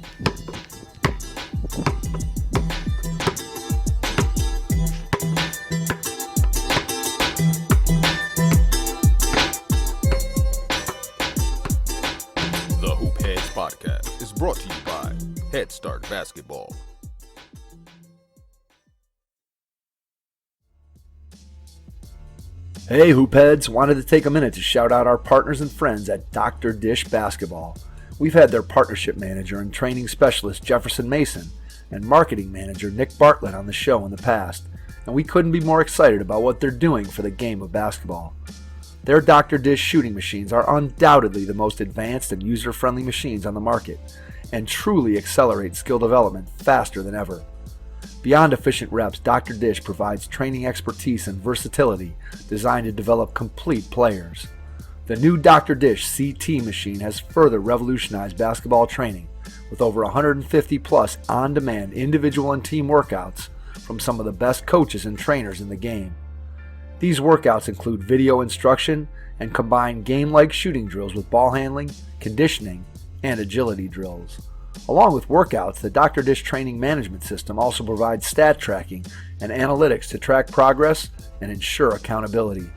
The Hoop Heads Podcast is brought to you by Head Start Basketball. Hey Hoopheads, wanted to take a minute to shout out our partners and friends at Dr. Dish Basketball. We've had their partnership manager and training specialist Jefferson Mason and marketing manager Nick Bartlett on the show in the past, and we couldn't be more excited about what they're doing for the game of basketball. Their Dr. Dish shooting machines are undoubtedly the most advanced and user-friendly machines on the market, and truly accelerate skill development faster than ever. Beyond efficient reps, Dr. Dish provides training expertise and versatility designed to develop complete players. The new Dr. Dish CT machine has further revolutionized basketball training with over 150 plus on-demand individual and team workouts from some of the best coaches and trainers in the game. These workouts include video instruction and combine game-like shooting drills with ball handling, conditioning, and agility drills. Along with workouts, the Dr. Dish training management system also provides stat tracking and analytics to track progress and ensure accountability.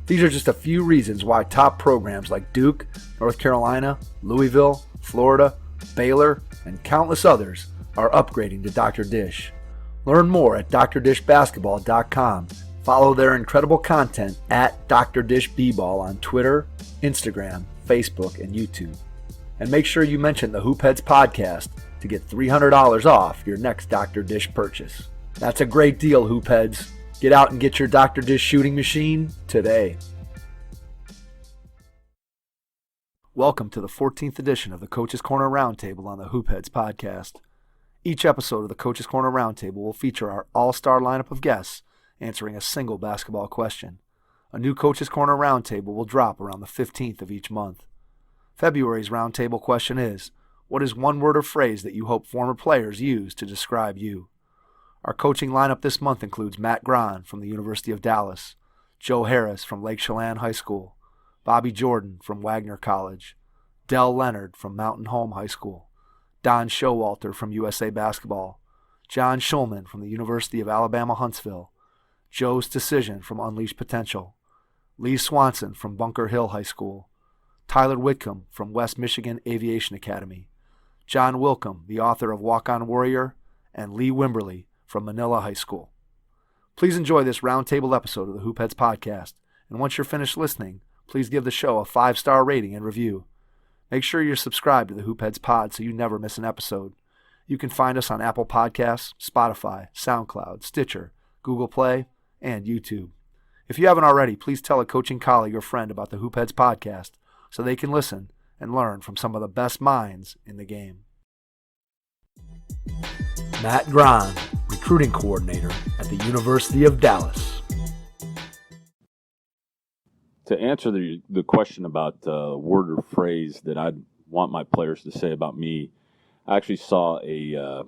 These are just a few reasons why top programs like Duke, North Carolina, Louisville, Florida, Baylor, and countless others are upgrading to Dr. Dish. Learn more at drdishbasketball.com. Follow their incredible content at Dr. Dish B-Ball on Twitter, Instagram, Facebook, and YouTube. And make sure you mention the Hoopheads Podcast to get $300 off your next Dr. Dish purchase. That's a great deal, Hoopheads. Get out and get your Dr. Dish shooting machine today. Welcome to the 14th edition of the Coach's Corner Roundtable on the Hoopheads Podcast. Each episode of the Coach's Corner Roundtable will feature our all-star lineup of guests answering a single basketball question. A new Coach's Corner Roundtable will drop around the 15th of each month. February's roundtable question is, what is one word or phrase that you hope former players use to describe you? Our coaching lineup this month includes Matt Grahn from the University of Dallas, Joe Harris from Lake Chelan High School, Bobby Jordan from Wagner College, Dell Leonard from Mountain Home High School, Don Showalter from USA Basketball, John Shulman from the University of Alabama Huntsville, Joe Stasyszyn from Unleashed Potential, Lee Swanson from Bunker Hill High School, Tyler Whitcomb from West Michigan Aviation Academy, John Whitcomb, the author of Walk On Warrior, and Lee Wimberly from Manila High School. Please enjoy this roundtable episode of the Hoopheads Podcast, and once you're finished listening, please give the show a 5-star rating and review. Make sure you're subscribed to the Hoopheads Pod so you never miss an episode. You can find us on Apple Podcasts, Spotify, SoundCloud, Stitcher, Google Play, and YouTube. If you haven't already, please tell a coaching colleague or friend about the Hoopheads Podcast so they can listen and learn from some of the best minds in the game. Matt Grahn, recruiting coordinator at the University of Dallas. To answer the question about word or phrase that I'd want my players to say about me, I actually saw a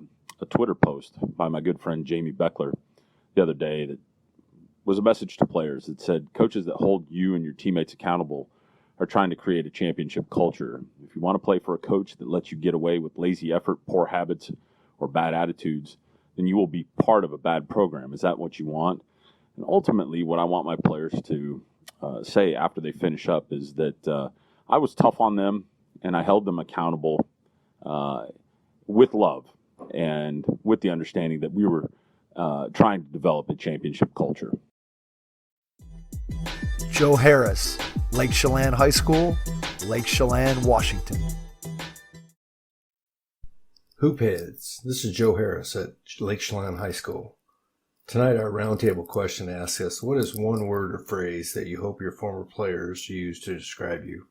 Twitter post by my good friend Jamie Beckler the other day that was a message to players that said, coaches that hold you and your teammates accountable are trying to create a championship culture. If you want to play for a coach that lets you get away with lazy effort, poor habits, or bad attitudes, then you will be part of a bad program. Is that what you want? And ultimately, what I want my players to say after they finish up is that I was tough on them and I held them accountable with love and with the understanding that we were trying to develop a championship culture. Joe Harris, Lake Chelan High School, Lake Chelan, Washington. Hoopheads, this is Joe Harris at Lake Chelan High School. Tonight our roundtable question asks us, what is one word or phrase that you hope your former players use to describe you?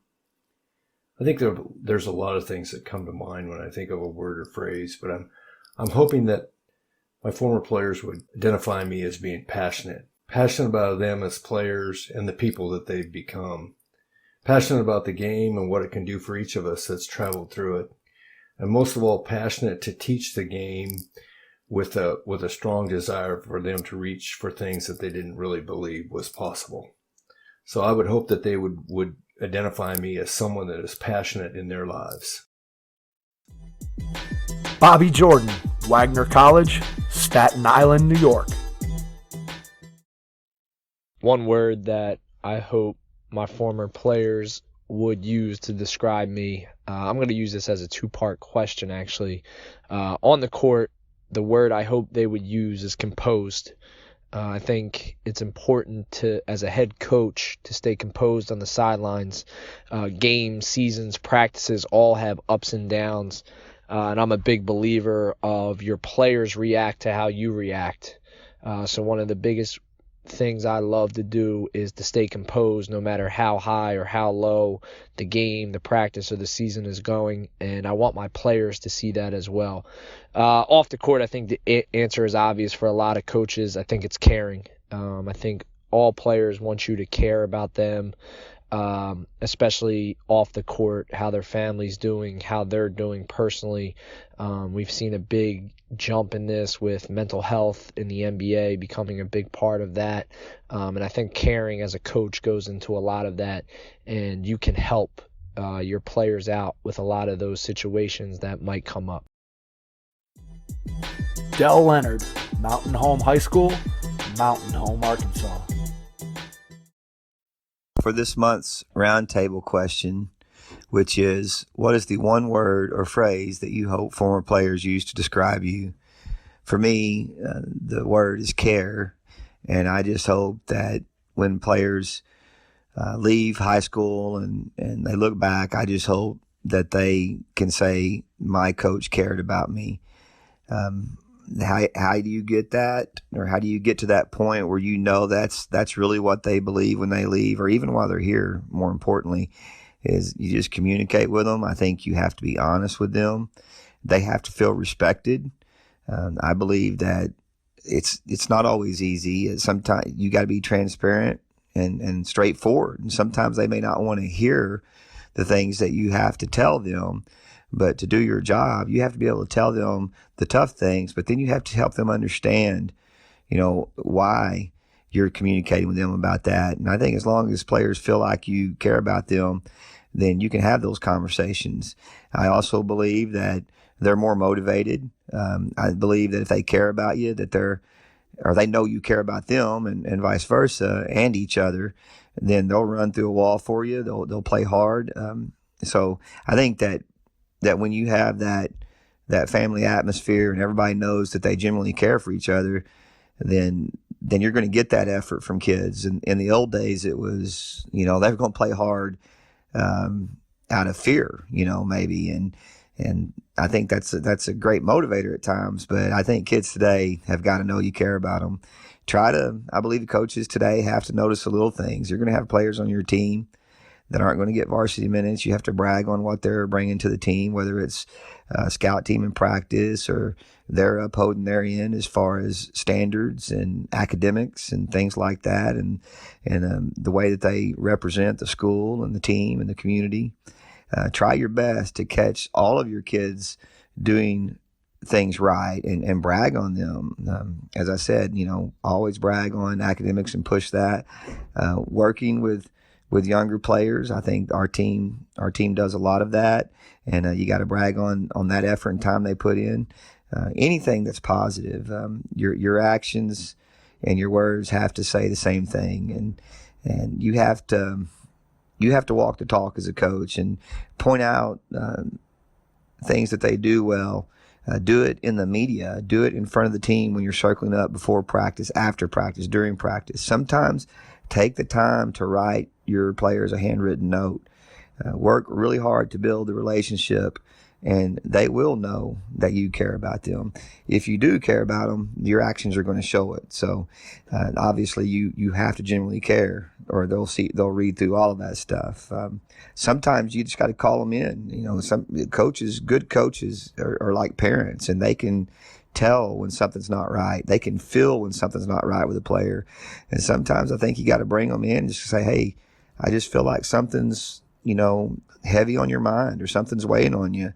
I think there's a lot of things that come to mind when I think of a word or phrase, but I'm hoping that my former players would identify me as being passionate about them as players and the people that they've become, passionate about the game and what it can do for each of us that's traveled through it, and most of all, passionate to teach the game with a strong desire for them to reach for things that they didn't really believe was possible. So I would hope that they would identify me as someone that is passionate in their lives. Bobby Jordan, Wagner College, Staten Island, New York. One word that I hope my former players would use to describe me, I'm going to use this as a two-part question, actually. On the court, the word I hope they would use is composed. I think it's important to, as a head coach, to stay composed on the sidelines. Games, seasons, practices all have ups and downs. And I'm a big believer of your players react to how you react. So one of the biggest things I love to do is to stay composed no matter how high or how low the game, the practice, or the season is going, and I want my players to see that as well. Off the court, I think the answer is obvious for a lot of coaches. I think it's caring. I think all players want you to care about them, especially off the court, how their family's doing, how they're doing personally. We've seen a big jump in this with mental health in the NBA becoming a big part of that. And I think caring as a coach goes into a lot of that, and you can help your players out with a lot of those situations that might come up. Dell Leonard, Mountain Home High School, Mountain Home, Arkansas. For this month's roundtable question, which is, what is the one word or phrase that you hope former players use to describe you? For me, the word is care, and I just hope that when players leave high school and they look back, I just hope that they can say, my coach cared about me. How do you get that, or how do you get to that point where you know that's really what they believe when they leave, or even while they're here? More importantly, is you just communicate with them. I think you have to be honest with them. They have to feel respected. I believe that it's not always easy. Sometimes you got to be transparent and straightforward, and sometimes they may not want to hear the things that you have to tell them. But to do your job, you have to be able to tell them the tough things, but then you have to help them understand, why you're communicating with them about that. And I think as long as players feel like you care about them, then you can have those conversations. I also believe that they're more motivated. I believe that if they care about you, or they know you care about them, and vice versa, and each other, then they'll run through a wall for you. They'll play hard. So I think that when you have that family atmosphere and everybody knows that they genuinely care for each other, then you're going to get that effort from kids. And in the old days, it was, they were going to play hard out of fear, maybe. And I think that's a great motivator at times. But I think kids today have got to know you care about them. I believe the coaches today have to notice the little things. You're going to have players on your team that aren't going to get varsity minutes. You have to brag on what they're bringing to the team, whether it's a scout team in practice or they're upholding their end as far as standards and academics and things like that, and the way that they represent the school and the team and the community. Try your best to catch all of your kids doing things right and brag on them. As I said, always brag on academics and push that. Working with younger players, I think our team does a lot of that, and you got to brag on that effort and time they put in. Anything that's positive, your actions and your words have to say the same thing, and you have to walk the talk as a coach and point out things that they do well. Do it in the media. Do it in front of the team when you're circling up before practice, after practice, during practice. Sometimes take the time to write your players a handwritten note. Work really hard to build the relationship, and they will know that you care about them. If you do care about them, your actions are going to show it. So obviously you have to genuinely care, or they'll read through all of that stuff. Sometimes you just got to call them in. Some good coaches are like parents, and they can tell when something's not right. They can feel when something's not right with a player. And sometimes I think you got to bring them in just to say, hey, I just feel like something's, heavy on your mind, or something's weighing on you.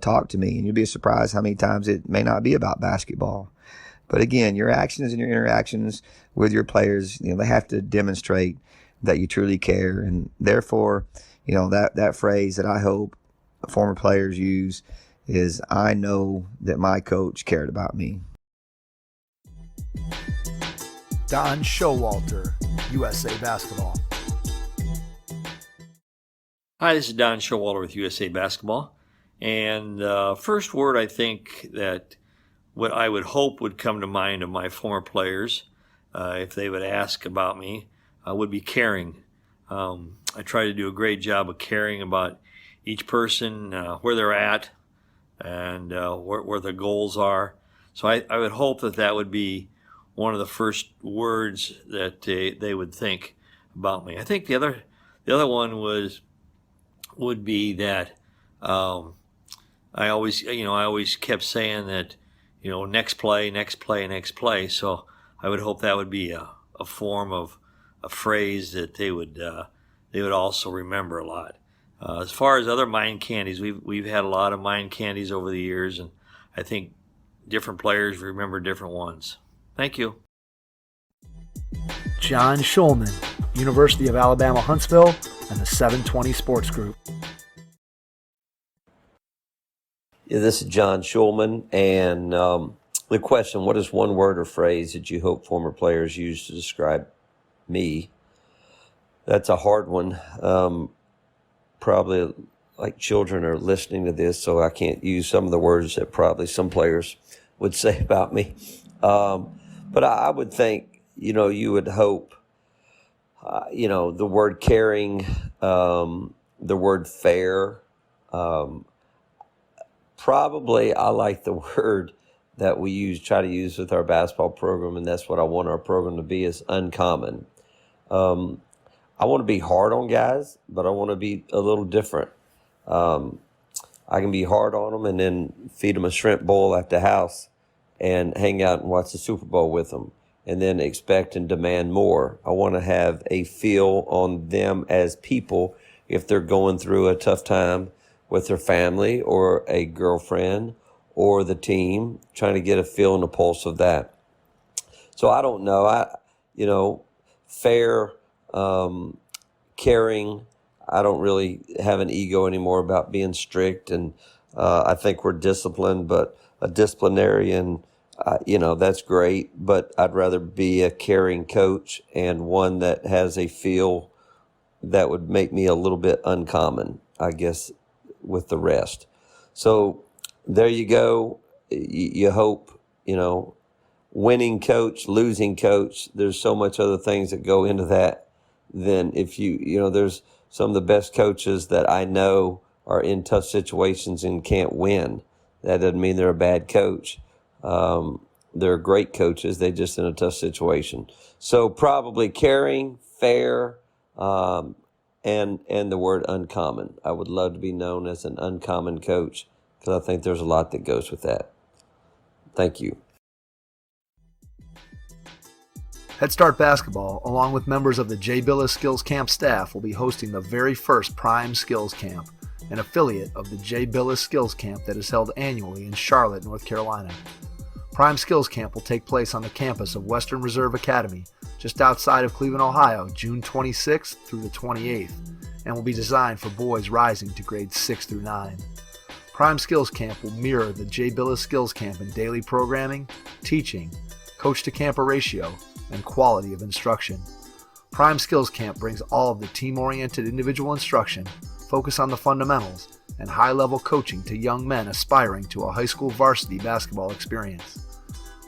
Talk to me. And you'll be surprised how many times it may not be about basketball. But again, your actions and your interactions with your players, they have to demonstrate that you truly care. And therefore, that phrase that I hope former players use is I know that my coach cared about me. Don Showalter, USA Basketball. Hi, this is Don Showalter with USA Basketball. And first word I think that what I would hope would come to mind of my former players, if they would ask about me, would be caring. I try to do a great job of caring about each person, where they're at, and where their goals are. So I would hope that that would be one of the first words that they would think about me. I think the other one would be that I always kept saying that, next play, next play, next play. So I would hope that would be a form of a phrase that they would also remember a lot. As far as other mind candies, we've had a lot of mind candies over the years, and I think different players remember different ones. Thank you. John Shulman, University of Alabama, Huntsville, and the 720 Sports Group. Yeah, this is John Shulman, and the question, what is one word or phrase that you hope former players use to describe me? That's a hard one. Probably like children are listening to this, so I can't use some of the words that probably some players would say about me. But I would think, you would hope, the word caring, the word fair. Probably I like the word that we try to use with our basketball program, and that's what I want our program to be, is uncommon. I want to be hard on guys, but I want to be a little different. I can be hard on them and then feed them a shrimp bowl at the house and hang out and watch the Super Bowl with them, and then expect and demand more. I want to have a feel on them as people if they're going through a tough time with their family or a girlfriend or the team, trying to get a feel and a pulse of that. So I don't know. Fair, caring. I don't really have an ego anymore about being strict, and I think we're disciplined, but a disciplinarian, that's great, but I'd rather be a caring coach and one that has a feel that would make me a little bit uncommon, I guess, with the rest. So there you go. You hope, winning coach, losing coach, there's so much other things that go into that. Then if there's some of the best coaches that I know are in tough situations and can't win. That doesn't mean they're a bad coach. They're great coaches. They're just in a tough situation. So probably caring, fair, and the word uncommon. I would love to be known as an uncommon coach, because I think there's a lot that goes with that. Thank you. Head Start Basketball, along with members of the J. Billis Skills Camp staff, will be hosting the very first Prime Skills Camp, an affiliate of the J. Billis Skills Camp that is held annually in Charlotte, North Carolina. Prime Skills Camp will take place on the campus of Western Reserve Academy, just outside of Cleveland, Ohio, June 26th through the 28th, and will be designed for boys rising to grades 6 through 9. Prime Skills Camp will mirror the J. Billis Skills Camp in daily programming, teaching, coach-to-camper ratio, and quality of instruction. Prime Skills Camp brings all of the team-oriented individual instruction, focus on the fundamentals, and high-level coaching to young men aspiring to a high school varsity basketball experience.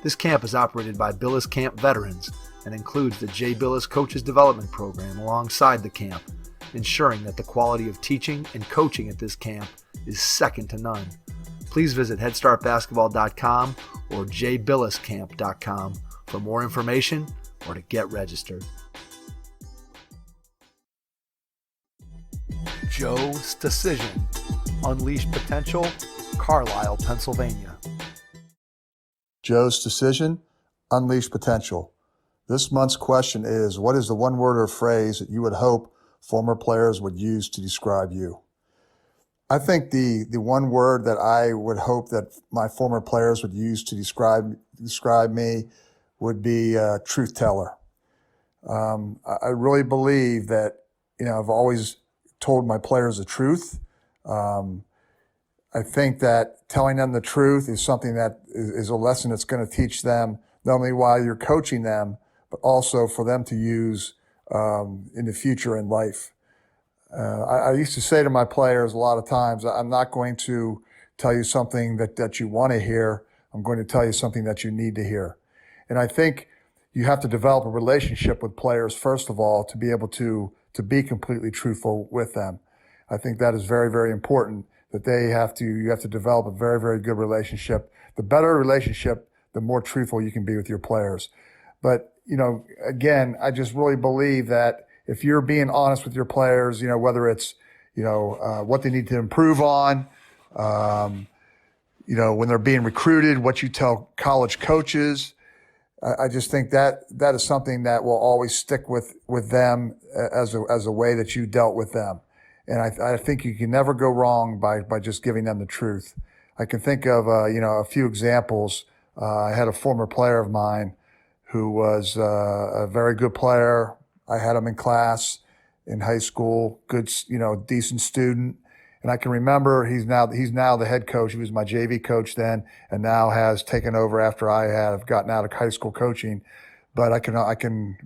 This camp is operated by Billis Camp veterans and includes the J. Billis Coaches Development Program alongside the camp, ensuring that the quality of teaching and coaching at this camp is second to none. Please visit headstartbasketball.com or jbilliscamp.com for more information or to get registered. Joe Stasyszyn, Unleashed Potential, Carlisle, Pennsylvania. Joe's Stasyszyn, Unleashed Potential. This month's question is, what is the one word or phrase that you would hope former players would use to describe you? I think the one word that I would hope that my former players would use to describe me would be truth teller. I really believe that, I've always told my players the truth. I I think that telling them the truth is something that is a lesson that's going to teach them not only while you're coaching them, but also for them to use in the future in life. I used to say to my players a lot of times, I'm not going to tell you something that you want to hear. I'm going to tell you something that you need to hear. And I think you have to develop a relationship with players, first of all, to be able to be completely truthful with them. I think that is very, very important, that you have to develop a very, very good relationship. The better relationship, the more truthful you can be with your players. But, again, I just really believe that if you're being honest with your players, whether it's, what they need to improve on, when they're being recruited, what you tell college coaches, I just think that is something that will always stick with them as a way that you dealt with them. And I think you can never go wrong by just giving them the truth. I can think of, a few examples. I had a former player of mine who was a very good player. I had him in class in high school, good, decent student. And I can remember he's now the head coach. He was my JV coach then, and now has taken over after I have gotten out of high school coaching. But I can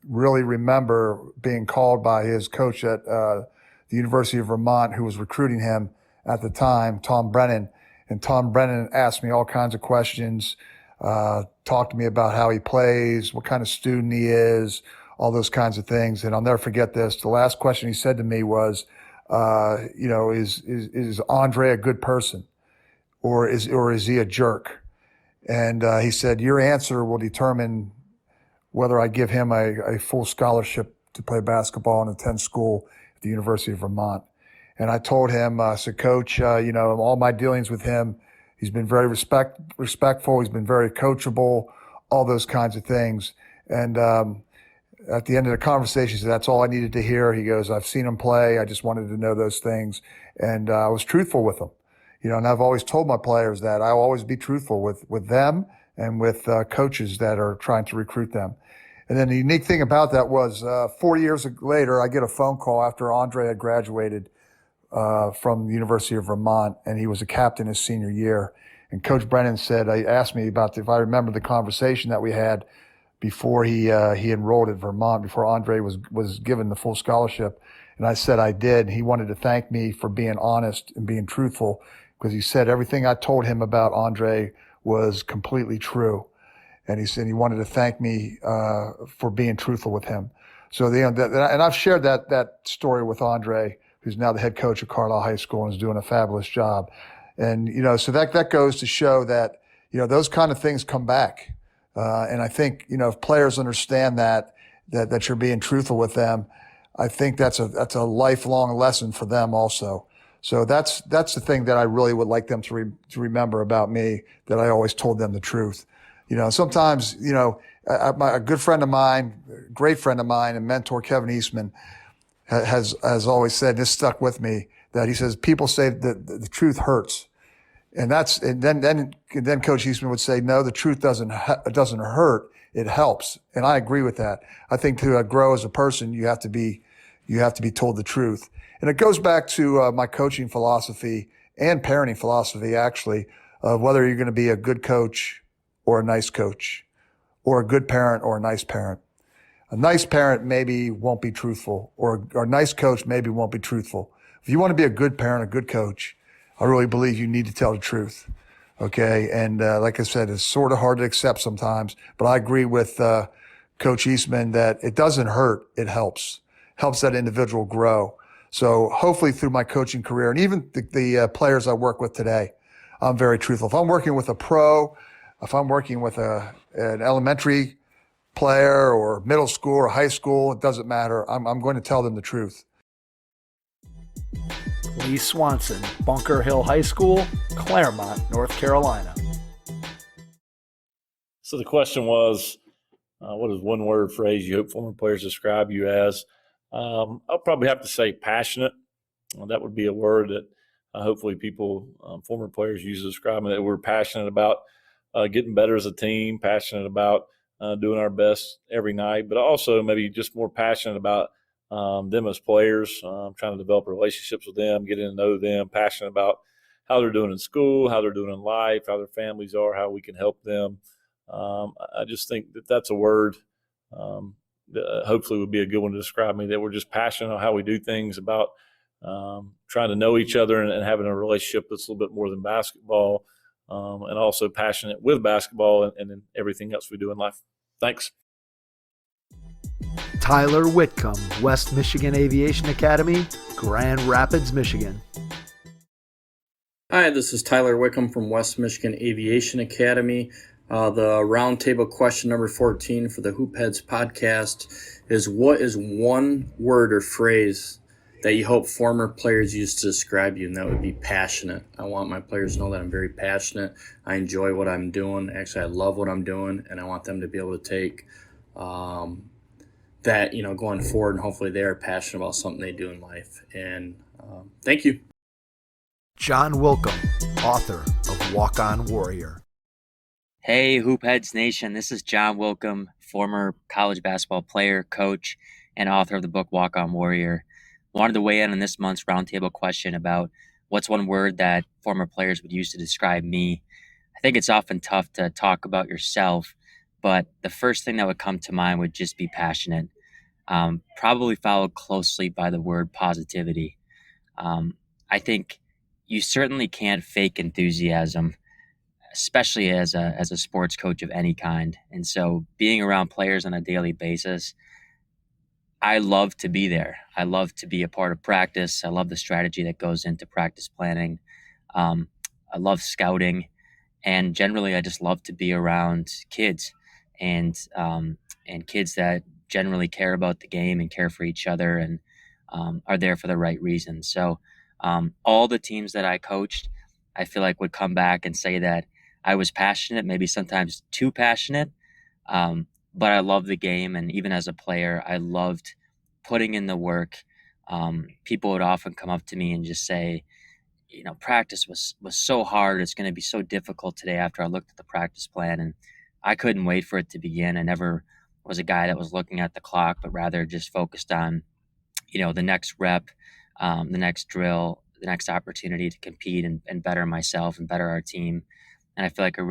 really remember being called by his coach at the University of Vermont, who was recruiting him at the time, Tom Brennan. And Tom Brennan asked me all kinds of questions, talked to me about how he plays, what kind of student he is, all those kinds of things. And I'll never forget this. The last question he said to me was, is Andre a good person, or is he a jerk? And he said, your answer will determine whether I give him a full scholarship to play basketball and attend school at the University of Vermont. And I told him, I said, Coach, all my dealings with him, he's been very respectful. He's been very coachable, all those kinds of things. And at the end of the conversation, he said, that's all I needed to hear. He goes, I've seen him play. I just wanted to know those things. And I was truthful with him. And I've always told my players that I'll always be truthful with them and with coaches that are trying to recruit them. And then the unique thing about that was 4 years later, I get a phone call after Andre had graduated from the University of Vermont, and he was a captain his senior year. And Coach Brennan asked me about if I remember the conversation that we had before he enrolled at Vermont, before Andre was given the full scholarship. And I said I did. He wanted to thank me for being honest and being truthful, because he said everything I told him about Andre was completely true. And he said he wanted to thank me for being truthful with him. So and I've shared that story with Andre, who's now the head coach of Carlisle High School and is doing a fabulous job. And so that goes to show that those kind of things come back. And I think if players understand that you're being truthful with them, I think that's a lifelong lesson for them also. So that's the thing that I really would like them to remember about me, that I always told them the truth. Sometimes a good friend of mine, great friend of mine, and mentor Kevin Eastman has always said, this stuck with me, that he says people say that the truth hurts. And then Coach Eastman would say, no, the truth doesn't hurt, it helps. And I agree with that. I think to grow as a person, you have to be told the truth. And it goes back to my coaching philosophy and parenting philosophy, actually, of whether you're going to be a good coach or a nice coach, or a good parent or a nice parent. A nice parent maybe won't be truthful, or a nice coach maybe won't be truthful. If you want to be a good parent, a good coach, I really believe you need to tell the truth, okay? And like I said, it's sort of hard to accept sometimes, but I agree with Coach Eastman that it doesn't hurt, it helps that individual grow. So hopefully through my coaching career, and even the players I work with today, I'm very truthful. If I'm working with a pro, if I'm working with an elementary player or middle school or high school, it doesn't matter. I'm going to tell them the truth. Lee Swanson, Bunker Hill High School, Claremont, North Carolina. So the question was, what is one word phrase you hope former players describe you as? I'll probably have to say passionate. That would be a word that hopefully people, former players, use to describe me, that we're passionate about getting better as a team, passionate about doing our best every night, but also maybe just more passionate about them as players, trying to develop relationships with them, getting to know them, passionate about how they're doing in school, how they're doing in life, how their families are, how we can help them. I just think that that's a word that hopefully would be a good one to describe me, that we're just passionate on how we do things, about trying to know each other and having a relationship that's a little bit more than basketball, and also passionate with basketball and in everything else we do in life. Thanks. Tyler Whitcomb, West Michigan Aviation Academy, Grand Rapids, Michigan. Hi, this is Tyler Whitcomb from West Michigan Aviation Academy. The roundtable question number 14 for the Hoopheads podcast is, what is one word or phrase that you hope former players use to describe you? And that would be passionate. I want my players to know that I'm very passionate. I enjoy what I'm doing. Actually, I love what I'm doing, and I want them to be able to take that, going forward, and hopefully they are passionate about something they do in life. And thank you. John Whitcomb, author of Walk On Warrior. Hey, Hoopheads Nation. This is John Whitcomb, former college basketball player, coach, and author of the book Walk On Warrior. Wanted to weigh in on this month's roundtable question about what's one word that former players would use to describe me. I think it's often tough to talk about yourself, but the first thing that would come to mind would just be passionate, probably followed closely by the word positivity. I think you certainly can't fake enthusiasm, especially as a sports coach of any kind. And so being around players on a daily basis, I love to be there. I love to be a part of practice. I love the strategy that goes into practice planning. I love scouting, and generally I just love to be around kids and kids that generally care about the game and care for each other and are there for the right reasons. So all the teams that I coached, I feel like would come back and say that I was passionate, maybe sometimes too passionate, but I loved the game. And even as a player, I loved putting in the work. People would often come up to me and just say, practice was so hard. It's going to be so difficult today after I looked at the practice plan. And I couldn't wait for it to begin. I never was a guy that was looking at the clock, but rather just focused on, the next rep, the next drill, the next opportunity to compete and better myself and better our team. And I feel like I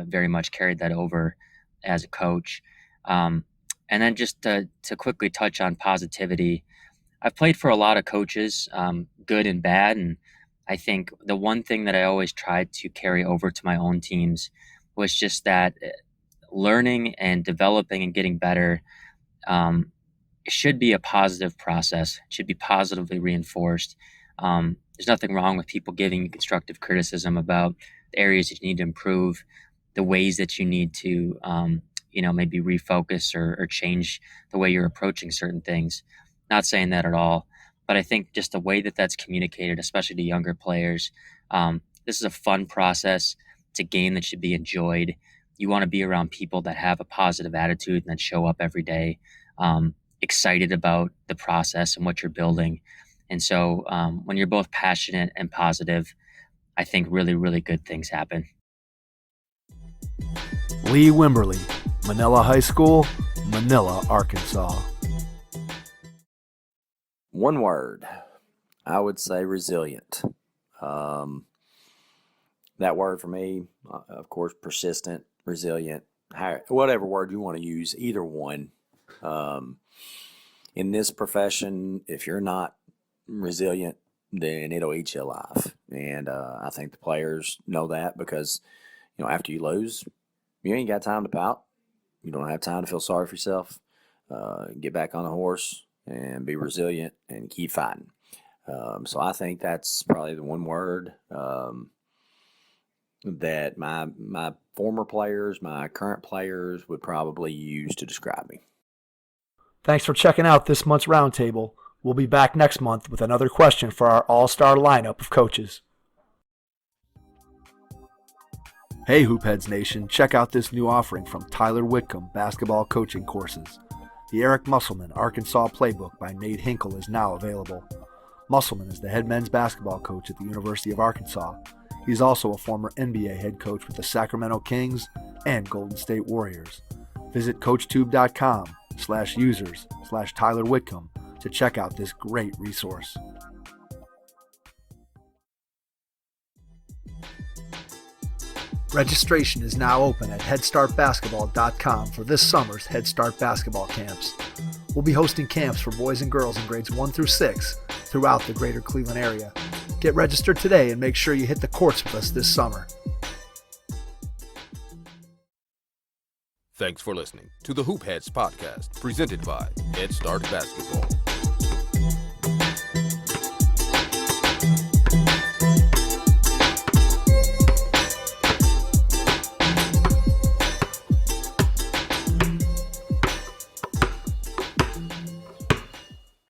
very much carried that over as a coach. And then just to quickly touch on positivity, I've played for a lot of coaches, good and bad. And I think the one thing that I always tried to carry over to my own teams was just that learning and developing and getting better should be a positive process. It should be positively reinforced. There's nothing wrong with people giving you constructive criticism about the areas that you need to improve, the ways that you need to, maybe refocus or change the way you're approaching certain things. Not saying that at all, but I think just the way that that's communicated, especially to younger players, this is a fun process. It's a game that should be enjoyed. You want to be around people that have a positive attitude and that show up every day, excited about the process and what you're building. And so when you're both passionate and positive, I think really, really good things happen. Lee Wimberly, Manila High School, Manila, Arkansas. One word, I would say resilient. That word for me, of course, persistent, resilient, whatever word you want to use, either one. In this profession, if you're not resilient, then it'll eat you alive. And I think the players know that because, after you lose, you ain't got time to pout. You don't have time to feel sorry for yourself. Get back on the horse and be resilient and keep fighting. So I think that's probably the one word that my former players, my current players would probably use to describe me. Thanks for checking out this month's roundtable. We'll be back next month with another question for our all-star lineup of coaches. Hey Hoopheads Nation, check out this new offering from Tyler Whitcomb Basketball Coaching Courses. The Eric Musselman Arkansas Playbook by Nate Hinkle is now available. Musselman is the head men's basketball coach at the University of Arkansas. He's also a former NBA head coach with the Sacramento Kings and Golden State Warriors. Visit CoachTube.com/users/Tyler Whitcomb to check out this great resource. Registration is now open at headstartbasketball.com for this summer's Head Start basketball camps. We'll be hosting camps for boys and girls in grades 1 through 6 throughout the greater Cleveland area. Get registered today and make sure you hit the courts with us this summer. Thanks for listening to the Hoop Heads podcast, presented by Head Start Basketball.